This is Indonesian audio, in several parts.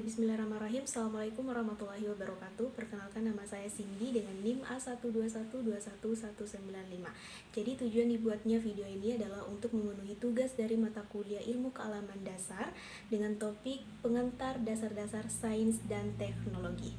Bismillahirrahmanirrahim. Assalamualaikum warahmatullahi wabarakatuh. Perkenalkan, nama saya Cindy dengan NIM A121211195. Jadi tujuan dibuatnya video ini adalah untuk memenuhi tugas dari mata kuliah Ilmu Kealaman Dasar dengan topik pengantar dasar-dasar sains dan teknologi.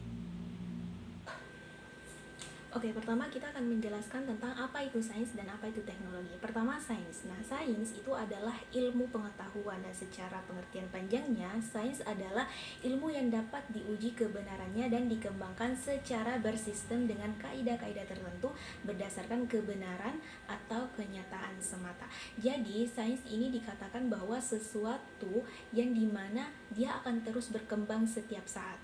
Oke, pertama kita akan menjelaskan tentang apa itu sains dan apa itu teknologi. Pertama, sains. Nah, sains itu adalah ilmu pengetahuan, dan secara pengertian panjangnya, sains adalah ilmu yang dapat diuji kebenarannya dan dikembangkan secara bersistem dengan kaidah-kaidah tertentu berdasarkan kebenaran atau kenyataan semata. Jadi, sains ini dikatakan bahwa sesuatu yang dimana dia akan terus berkembang setiap saat.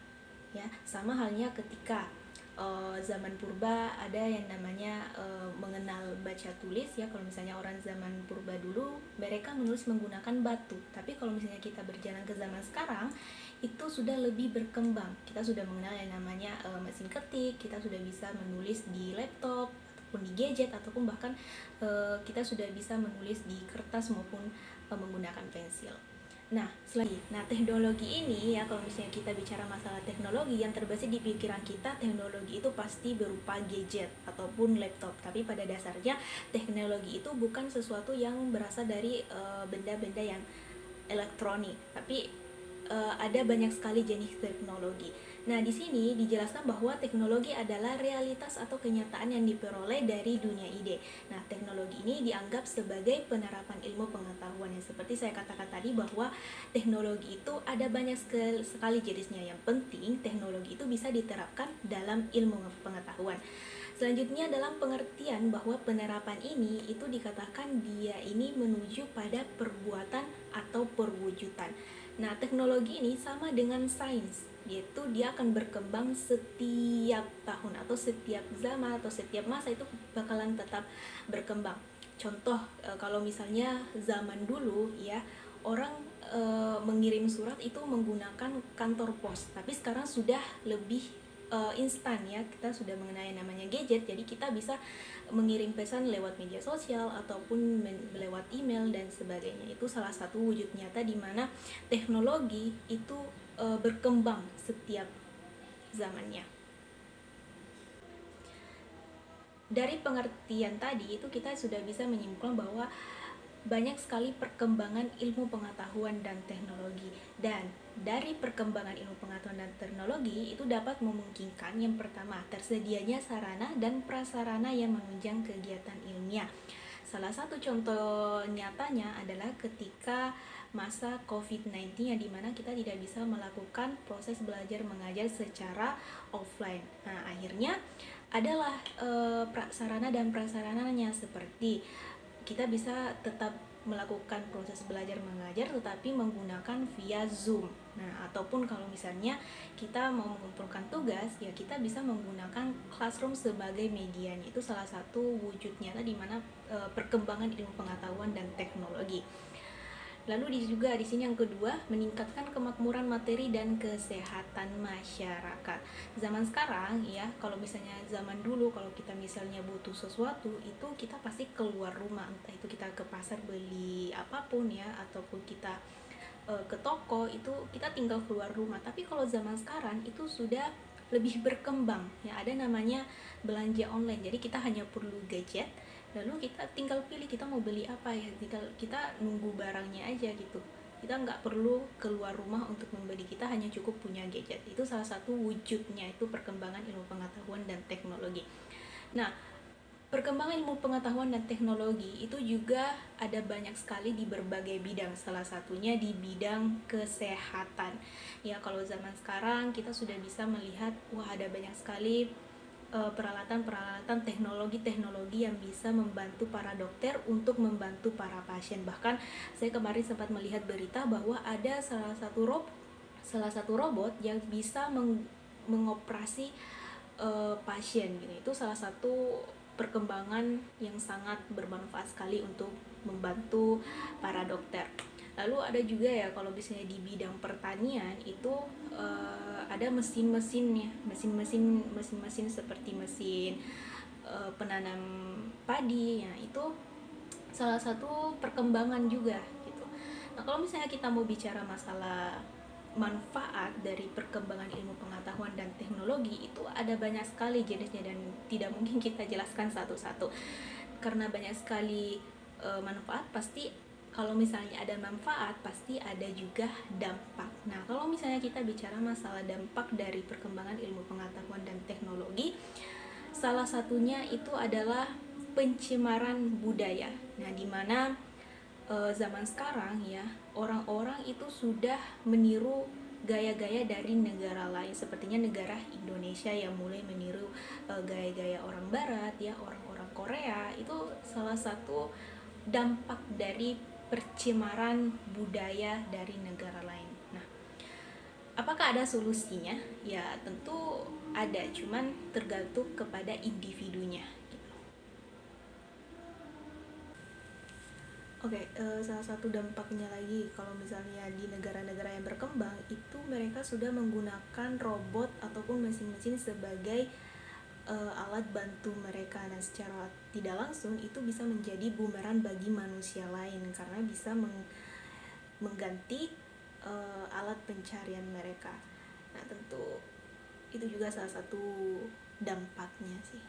Ya, sama halnya ketika zaman purba ada yang namanya mengenal baca tulis ya. Kalau misalnya orang zaman purba dulu mereka menulis menggunakan batu, tapi kalau misalnya kita berjalan ke zaman sekarang itu sudah lebih berkembang. Kita sudah mengenal yang namanya mesin ketik, kita sudah bisa menulis di laptop ataupun di gadget, ataupun bahkan kita sudah bisa menulis di kertas maupun menggunakan pensil. Nah, teknologi ini ya, kalau misalnya kita bicara masalah teknologi, yang terbesit di pikiran kita, teknologi itu pasti berupa gadget ataupun laptop. Tapi pada dasarnya teknologi itu bukan sesuatu yang berasal dari benda-benda yang elektronik, tapi ada banyak sekali jenis teknologi. Nah, di sini dijelaskan bahwa teknologi adalah realitas atau kenyataan yang diperoleh dari dunia ide. Nah, teknologi ini dianggap sebagai penerapan ilmu pengetahuan, yang seperti saya katakan tadi bahwa teknologi itu ada banyak sekali jenisnya. Yang penting teknologi itu bisa diterapkan dalam ilmu pengetahuan. Selanjutnya, dalam pengertian bahwa penerapan ini itu dikatakan dia ini menuju pada perbuatan atau perwujudan. Nah, teknologi ini sama dengan sains, yaitu dia akan berkembang setiap tahun atau setiap zaman atau setiap masa, itu bakalan tetap berkembang. Contoh, kalau misalnya zaman dulu ya, orang mengirim surat itu menggunakan kantor pos, tapi sekarang sudah lebih instan ya, kita sudah mengenai namanya gadget, jadi kita bisa mengirim pesan lewat media sosial ataupun lewat email dan sebagainya. Itu salah satu wujud nyata di mana teknologi itu berkembang setiap zamannya. Dari pengertian tadi itu kita sudah bisa menyimpulkan bahwa banyak sekali perkembangan ilmu pengetahuan dan teknologi, dan dari perkembangan ilmu pengetahuan dan teknologi itu dapat memungkinkan yang pertama, tersedianya sarana dan prasarana yang menunjang kegiatan ilmiah. Salah satu contoh nyatanya adalah ketika masa COVID-19, yang dimana kita tidak bisa melakukan proses belajar mengajar secara offline. Nah, akhirnya adalah sarana dan prasarananya, seperti kita bisa tetap melakukan proses belajar mengajar tetapi menggunakan via Zoom. Nah, ataupun kalau misalnya kita mau mengumpulkan tugas, ya kita bisa menggunakan Classroom sebagai media. Itu salah satu wujud nyata di mana perkembangan ilmu pengetahuan dan teknologi. Lalu juga di sini yang kedua, meningkatkan kemakmuran materi dan kesehatan masyarakat. Zaman sekarang ya, kalau misalnya zaman dulu kalau kita misalnya butuh sesuatu, itu kita pasti keluar rumah, entah itu kita ke pasar beli apapun ya, ataupun kita ke toko, itu kita tinggal keluar rumah. Tapi kalau zaman sekarang itu sudah lebih berkembang ya, ada namanya belanja online. Jadi kita hanya perlu gadget, lalu kita tinggal pilih kita mau beli apa ya, kita nunggu barangnya aja gitu. Kita nggak perlu keluar rumah untuk membeli, kita hanya cukup punya gadget. Itu salah satu wujudnya, itu perkembangan ilmu pengetahuan dan teknologi. Nah, perkembangan ilmu pengetahuan dan teknologi itu juga ada banyak sekali di berbagai bidang, salah satunya di bidang kesehatan. Ya, kalau zaman sekarang kita sudah bisa melihat, wah ada banyak sekali peralatan-peralatan teknologi-teknologi yang bisa membantu para dokter untuk membantu para pasien. Bahkan saya kemarin sempat melihat berita bahwa ada salah satu robot yang bisa mengoperasi pasien gitu. Itu salah satu perkembangan yang sangat bermanfaat sekali untuk membantu para dokter. Lalu ada juga ya, kalau misalnya di bidang pertanian itu ada mesin-mesin seperti mesin penanam padi ya, itu salah satu perkembangan juga gitu. Nah, kalau misalnya kita mau bicara masalah manfaat dari perkembangan ilmu pengetahuan dan teknologi itu ada banyak sekali jenisnya dan tidak mungkin kita jelaskan satu-satu karena banyak sekali manfaat. Pasti kalau misalnya ada manfaat pasti ada juga dampak. Nah, kalau misalnya kita bicara masalah dampak dari perkembangan ilmu pengetahuan dan teknologi, salah satunya itu adalah pencemaran budaya. Nah, di mana zaman sekarang ya orang-orang itu sudah meniru gaya-gaya dari negara lain, sepertinya negara Indonesia yang mulai meniru gaya-gaya orang barat ya, orang-orang Korea. Itu salah satu dampak dari percemaran budaya dari negara lain. Nah, apakah ada solusinya? Ya tentu ada, cuman tergantung kepada individunya. Oke, salah satu dampaknya lagi kalau misalnya di negara-negara yang berkembang itu mereka sudah menggunakan robot ataupun mesin-mesin sebagai alat bantu mereka. Dan secara tidak langsung itu bisa menjadi bumerang bagi manusia lain karena bisa mengganti alat pencarian mereka. Nah, tentu itu juga salah satu dampaknya sih.